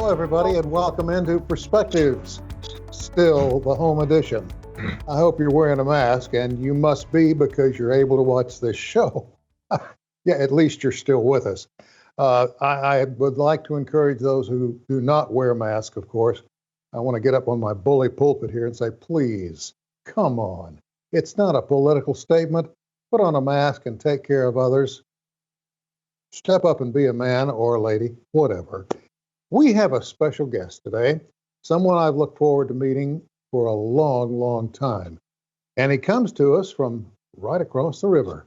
Hello, everybody, and welcome into Perspectives, still the home edition. I hope you're wearing a mask, and you must be because you're able to watch this show. Yeah, at least you're still with us. I would like to encourage those who do not wear masks, of course. I want to get up on my bully pulpit here and say, please, come on. It's not a political statement. Put on a mask and take care of others. Step up and be a man or a lady, whatever. We have a special guest today, someone I've looked forward to meeting for a long, long time. And he comes to us from right across the river.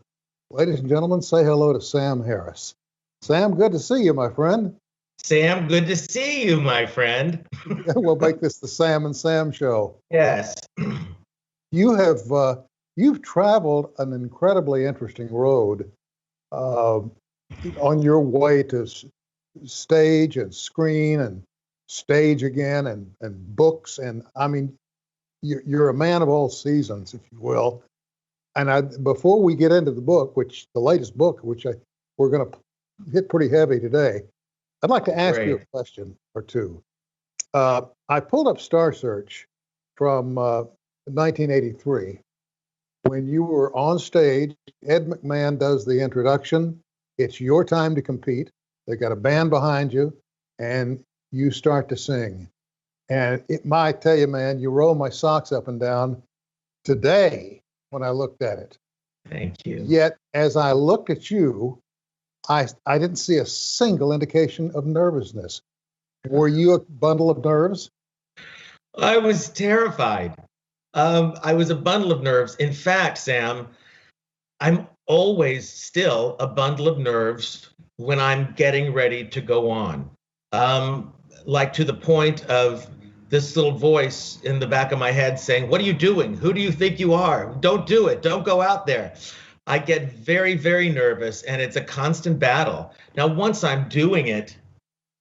Ladies and gentlemen, say hello to Sam Harris. Sam, good to see you, my friend. Sam, good to see you, my friend. We'll make this the Sam and Sam show. Yes. You've traveled an incredibly interesting road on your way to stage and screen and stage again and books. And I mean, you're a man of all seasons, if you will. And before we get into the book, the latest book, we're going to hit pretty heavy today, I'd like to ask you a question or two. I pulled up Star Search from 1983. When you were on stage, Ed McMahon does the introduction. It's your time to compete. They got a band behind you, and you start to sing. And it might tell you, man, you roll my socks up and down today when I looked at it. Thank you. Yet, as I looked at you, I didn't see a single indication of nervousness. Were you a bundle of nerves? I was terrified. I was a bundle of nerves. In fact, Sam, I'm always still a bundle of nerves when I'm getting ready to go on. Like to the point of this little voice in the back of my head saying, what are you doing? Who do you think you are? Don't do it. Don't go out there. I get very, very nervous, and it's a constant battle. Now, once I'm doing it,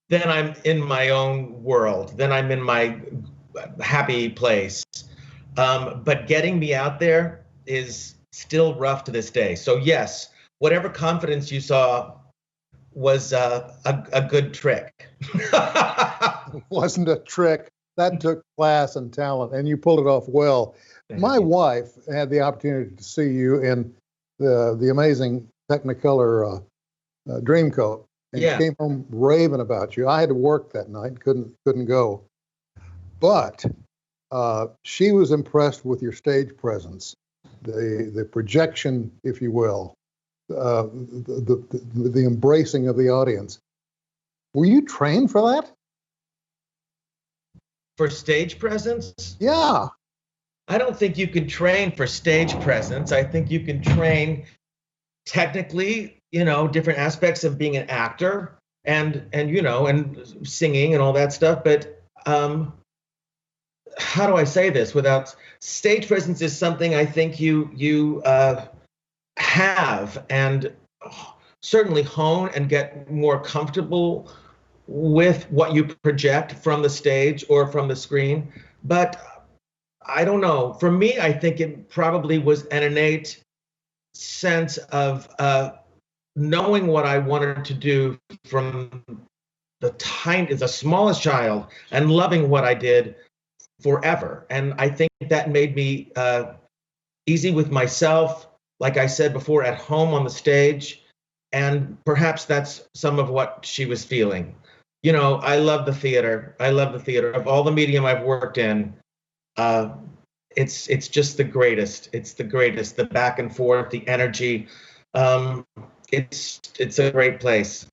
then I'm in my own world. Then I'm in my happy place. But getting me out there is still rough to this day. So yes, whatever confidence you saw was a good trick. It wasn't a trick. That took class and talent, and you pulled it off well. My wife had the opportunity to see you in the amazing Technicolor Dreamcoat, and she came home raving about you. I had to work that night, couldn't go, but she was impressed with your stage presence, the projection, if you will, the embracing of the audience. Were you trained for that? For stage presence? Yeah. I don't think you can train for stage presence. I think you can train technically, different aspects of being an actor and singing and all that stuff. But how do I say this without stage presence is something I think you have and certainly hone and get more comfortable with what you project from the stage or from the screen. But I don't know. For me, I think it probably was an innate sense of knowing what I wanted to do from the smallest child and loving what I did forever. And I think that made me easy with myself, like I said before, at home on the stage. And perhaps that's some of what she was feeling. I love the theater. I love the theater. Of all the medium I've worked in, it's just the greatest. It's the greatest. The back and forth, the energy. It's a great place.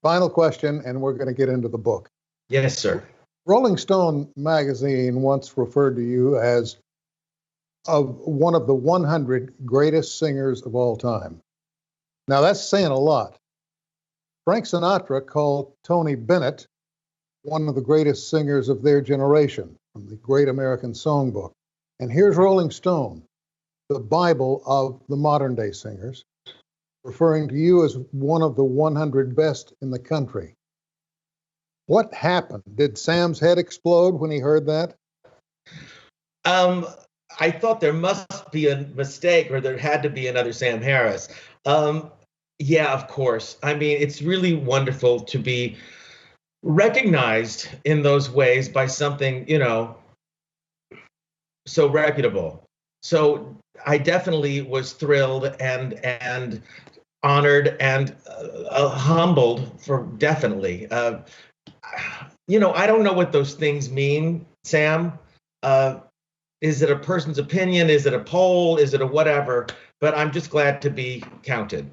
Final question, and we're going to get into the book. Yes, sir. Rolling Stone magazine once referred to you as one of the 100 greatest singers of all time. Now, that's saying a lot. Frank Sinatra called Tony Bennett one of the greatest singers of their generation from the Great American Songbook. And here's Rolling Stone, the Bible of the modern day singers, referring to you as one of the 100 best in the country. What happened? Did Sam's head explode when he heard that? I thought there must be a mistake, or there had to be another Sam Harris. Yeah, of course. I mean, it's really wonderful to be recognized in those ways by something, so reputable. So I definitely was thrilled and honored and humbled for definitely. I don't know what those things mean, Sam. Uh, is it a person's opinion? Is it a poll? Is it a whatever? But I'm just glad to be counted.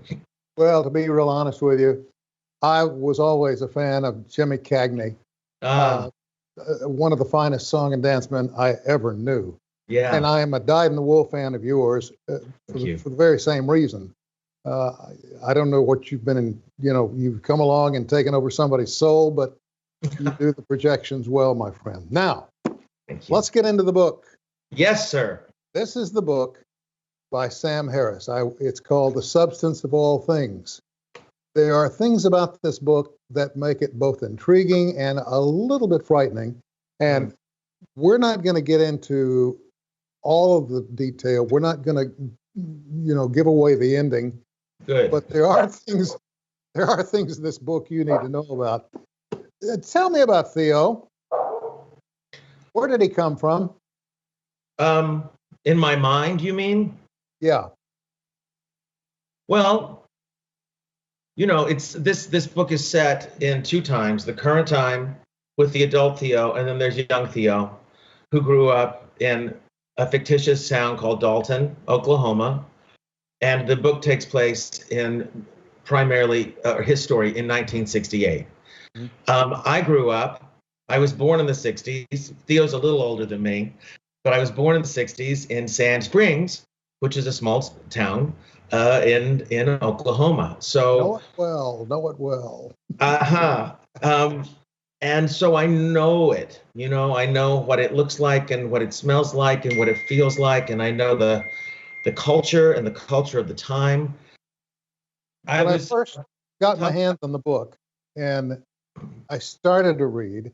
Well, to be real honest with you, I was always a fan of Jimmy Cagney, Ah, one of the finest song and dance men I ever knew. And yeah. I am a dyed-in-the-wool fan of yours Thank you. for the very same reason. Uh, I don't know what you've been in, you've come along and taken over somebody's soul, but you do the projections well, my friend. Now, Thank you. let's get into the book. Yes, sir. This is the book by Sam Harris. It's called The Substance of All Things. There are things about this book that make it both intriguing and a little bit frightening. And we're not going to get into all of the detail. We're not going to, give away the ending. Good. But there are things in this book you need to know about. Tell me about Theo. Where did he come from? In my mind, you mean? Yeah. Well, it's this book is set in two times: the current time with the adult Theo, and then there's young Theo, who grew up in a fictitious town called Dalton, Oklahoma, and the book takes place in primarily his story in 1968. I grew up. I was born in the 60s. Theo's a little older than me, but I was born in the 60s in Sand Springs, which is a small town in Oklahoma. Know So, it well. Know it well. uh-huh. And so I know it. I know what it looks like and what it smells like and what it feels like, and I know the culture and the culture of the time. I When I was first got my tough. hands on the book and I started to read,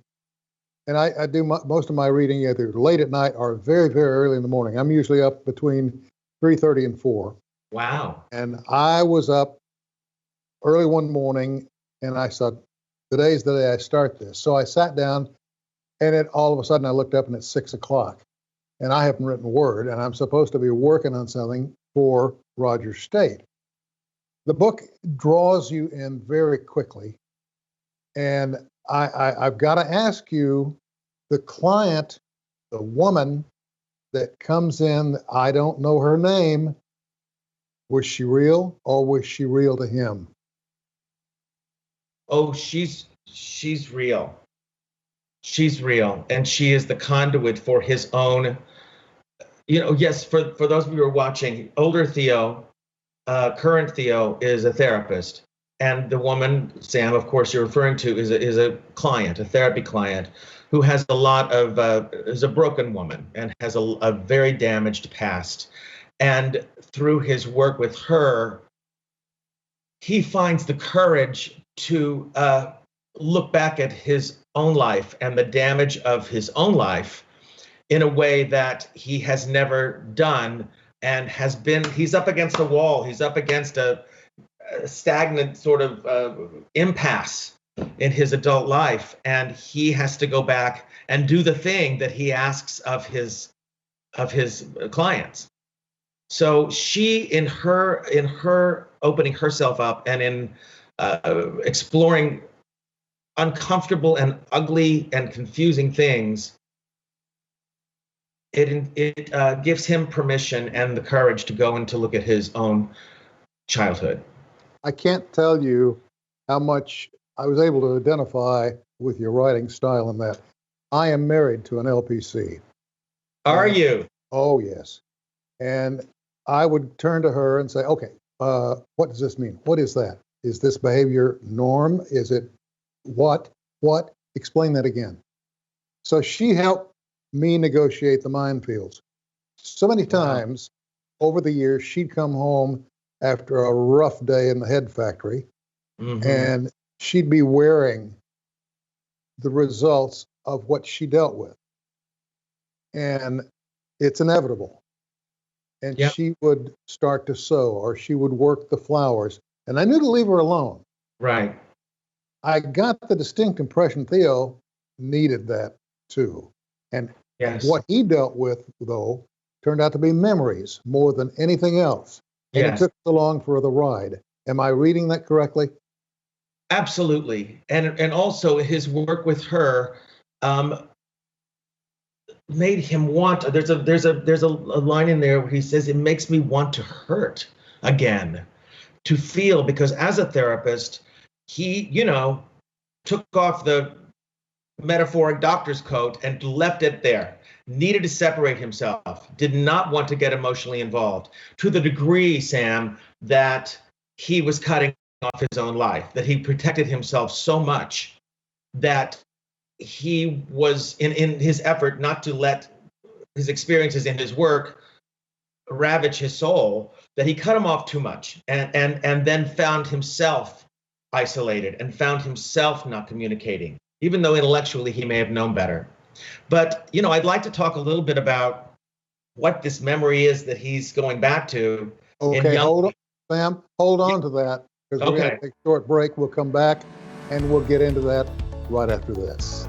and I do most of my reading either late at night or very, very early in the morning. I'm usually up between 3:30 and 4. Wow. And I was up early one morning and I said, today's the day I start this. So I sat down and all of a sudden I looked up and it's 6 o'clock and I haven't written a word and I'm supposed to be working on something for Rogers State. The book draws you in very quickly. And I've got to ask you, the client, the woman that comes in, I don't know her name, was she real or was she real to him? Oh, she's real. She's real, and she is the conduit for his own. Yes, for those of you who are watching, older Theo, current Theo is a therapist, and the woman, Sam, of course, you're referring to, is a client, a therapy client, who has a lot of is a broken woman and has a very damaged past, and through his work with her, he finds the courage to look back at his own life and the damage of his own life in a way that he has never done and he's up against a wall. He's up against a stagnant sort of impasse in his adult life. And he has to go back and do the thing that he asks of his clients. So she, in her opening herself up and in exploring uncomfortable and ugly and confusing things, it gives him permission and the courage to go and to look at his own childhood. I can't tell you how much I was able to identify with your writing style in that. I am married to an LPC. Are you? Oh, yes. And I would turn to her and say, okay, what does this mean? What is that? Is this behavior norm? Is it what? What? Explain that again. So she helped me negotiate the minefields. So many times over the years, she'd come home after a rough day in the head factory, and she'd be wearing the results of what she dealt with. And it's inevitable. And Yeah. she would start to sew or she would work the flowers. And I knew to leave her alone. Right. I got the distinct impression Theo needed that too. And Yes. what he dealt with, though, turned out to be memories more than anything else. And Yes. he took us along for the ride. Am I reading that correctly? Absolutely. And also his work with her made him want. There's a line in there where he says it makes me want to hurt again, to feel, because as a therapist, he, took off the metaphoric doctor's coat and left it there. Needed to separate himself, did not want to get emotionally involved, to the degree, Sam, that he was cutting off his own life, that he protected himself so much that he was in his effort not to let his experiences in his work ravage his soul, that he cut him off too much, and then found himself isolated and found himself not communicating, even though intellectually he may have known better. But, I'd like to talk a little bit about what this memory is that he's going back to. Okay, hold on, Sam. Hold on to that, because we're going to take a short break. We'll come back and we'll get into that right after this.